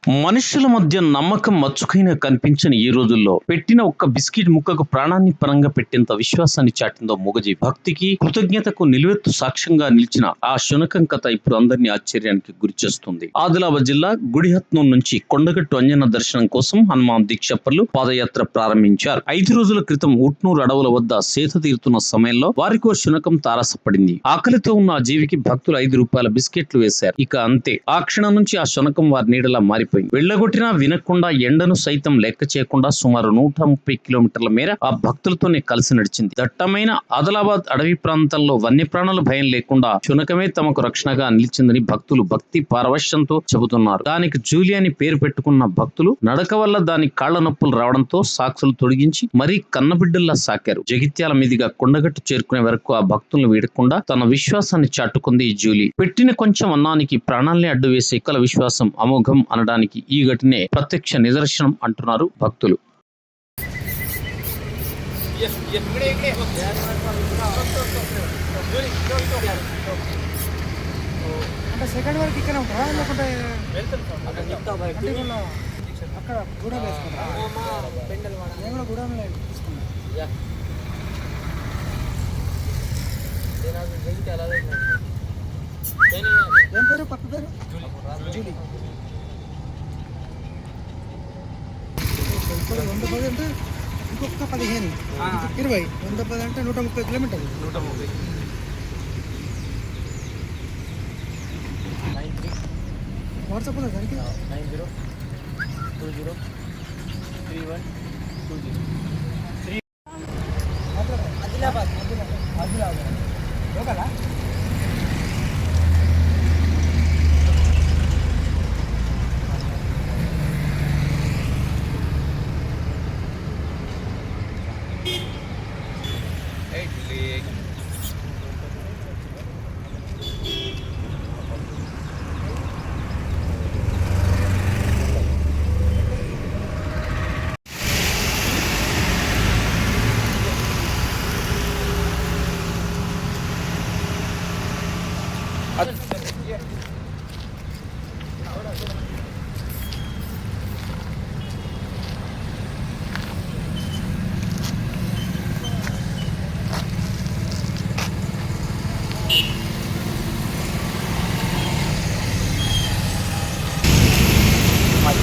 మనుషుల మధ్య నమ్మకం మచ్చుకైనా కనిపించని ఈ రోజుల్లో పెట్టిన ఒక్క బిస్కెట్ ముక్కకు ప్రాణాన్ని పరంగా పెట్టేంత విశ్వాసాన్ని చాటిందో మూగజీవి. భక్తికి కృతజ్ఞతకు నిలువెత్తు సాక్ష్యంగా నిలిచిన ఆ శునకం కథ ఇప్పుడు అందరినీ ఆశ్చర్యానికి గురిచేస్తుంది. ఆదిలాబాద్ జిల్లా గుడిహత్నూర్ నుంచి కొండగట్టు అంజన్న దర్శనం కోసం హనుమాన్ దీక్షపరులు పాదయాత్ర ప్రారంభించారు. 5 రోజుల క్రితం ఉట్నూరు అడవుల వద్ద సేద తీరుతున్న సమయంలో వారికో శునకం తారసపడింది. ఆకలితో ఉన్న ఆ జీవికి భక్తులు 5 రూపాయల బిస్కెట్లు వేశారు. ఇక అంతే, ఆ క్షణం నుంచి ఆ శునకం వారి నీడలా మారిపోయింది. వెళ్లగొట్టినా వినకుండా ఎండను సైతం లెక్క చేయకుండా సుమారు 130 కిలోమీటర్ల మేర ఆ భక్తులతోనే కలిసి నడిచింది. దట్టమైన ఆదిలాబాద్ అడవి ప్రాంతంలో వన్యప్రాణుల భయం లేకుండా శునకమే తమకు రక్షణగా నిలిచిందని భక్తులు భక్తి పారవశ్యంతో చెబుతున్నారు. దానికి జూలీ అని పేరు పెట్టుకున్న భక్తులు నడక వల్ల దాని కాళ్ల నొప్పులు రావడంతో సాక్సులు తొడిగించి మరీ కన్నబిడ్డల్లా సాకారు. జగిత్యాల మీదుగా కొండగట్టు చేరుకునే వరకు ఆ భక్తులను వీడకుండా తన విశ్వాసాన్ని చాటుకుంది ఈ జూలీ. పెట్టిన కొంచెం అన్నానికి ప్రాణాల్ని అడ్డు వేసే కల విశ్వాసం అమోఘం అనడానికి ఈ ఘటనే ప్రత్యక్ష నిదర్శనం అంటున్నారు భక్తులు. సెకండ్ వరకు ఇక్కడ ఉంటారా లేకుంటే అక్కడ గూడెం వేసుకుంటారా? నేను కూడా గూడెంలో తీసుకున్నాను. ఏం పేరు పక్క పేరు? జూలీ. 110 అంటే ఇంకొక 15, 20, 110 అంటే 130 కిలోమీటర్లు. 130 వాట్సాప్ ఉందా దానికి? 90203120 ఆదిలాబాద్ లోకలా?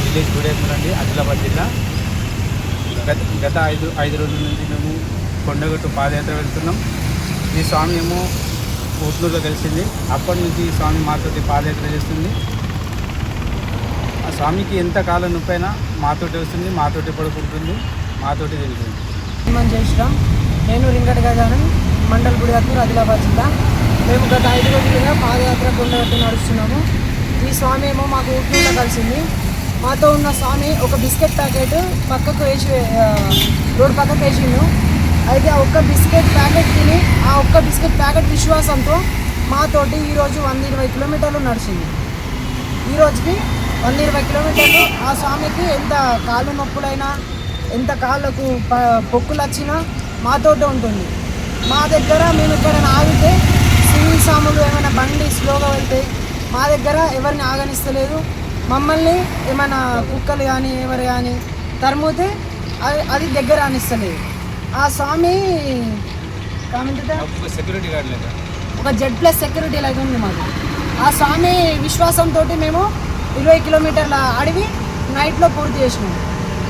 విలేజ్ గుడేమునండి, ఆదిలాబాద్ జిల్లా. గత 5 రోజుల నుంచి మేము కొండగట్టు పాదయాత్ర వెళ్తున్నాం. ఈ స్వామి ఏమో ఉట్నూరులో కలిసింది. అప్పటి నుంచి ఈ స్వామి మాతోటి పాదయాత్ర చేస్తుంది. ఆ స్వామికి ఎంత కాలం నొప్పైనా మాతోటి వస్తుంది, మాతోటి పడుకుంటుంది, మాతోటి తిరుగుతుంది. చేసినాం. నేను రింగట్ గజానన్, మండల్ గుడిహత్నూర్, ఆదిలాబాద్ జిల్లా. మేము గత 5 రోజులుగా పాదయాత్ర కొండగట్టు నడుస్తున్నాము. ఈ స్వామి ఏమో మాకు ఉట్నూరులో కలిసింది. మాతో ఉన్న స్వామి ఒక బిస్కెట్ ప్యాకెట్ పక్కకు వేసి రోడ్డు పక్కకు వేసిండు. అయితే ఆ ఒక్క బిస్కెట్ ప్యాకెట్ తిని ఆ ఒక్క బిస్కెట్ ప్యాకెట్ విశ్వాసంతో మాతోటి ఈరోజు 120 కిలోమీటర్లు నడిచింది. ఈ రోజుకి 120 కిలోమీటర్లు ఆ స్వామికి ఎంత కాళ్ళు నొప్పులైనా, ఎంత కాళ్ళకు పొక్కులు వచ్చినా మాతోటే ఉంటుంది. మా దగ్గర మేము ఎక్కడైనా ఆగితే సివిల్ సాములు ఏమైనా బండి స్లోగా వెళ్తే మా దగ్గర ఎవరిని ఆగనిస్తలేదు. మమ్మల్ని ఏమైనా కుక్కలు కానీ ఎవరు కానీ తరుముతే అది దగ్గర అనిస్తలేదు. ఆ స్వామి ఒక Z+ సెక్యూరిటీ లాగా ఉంది మాకు. ఆ స్వామి విశ్వాసంతో మేము 20 కిలోమీటర్ల అడవి నైట్లో పూర్తి చేసినాము.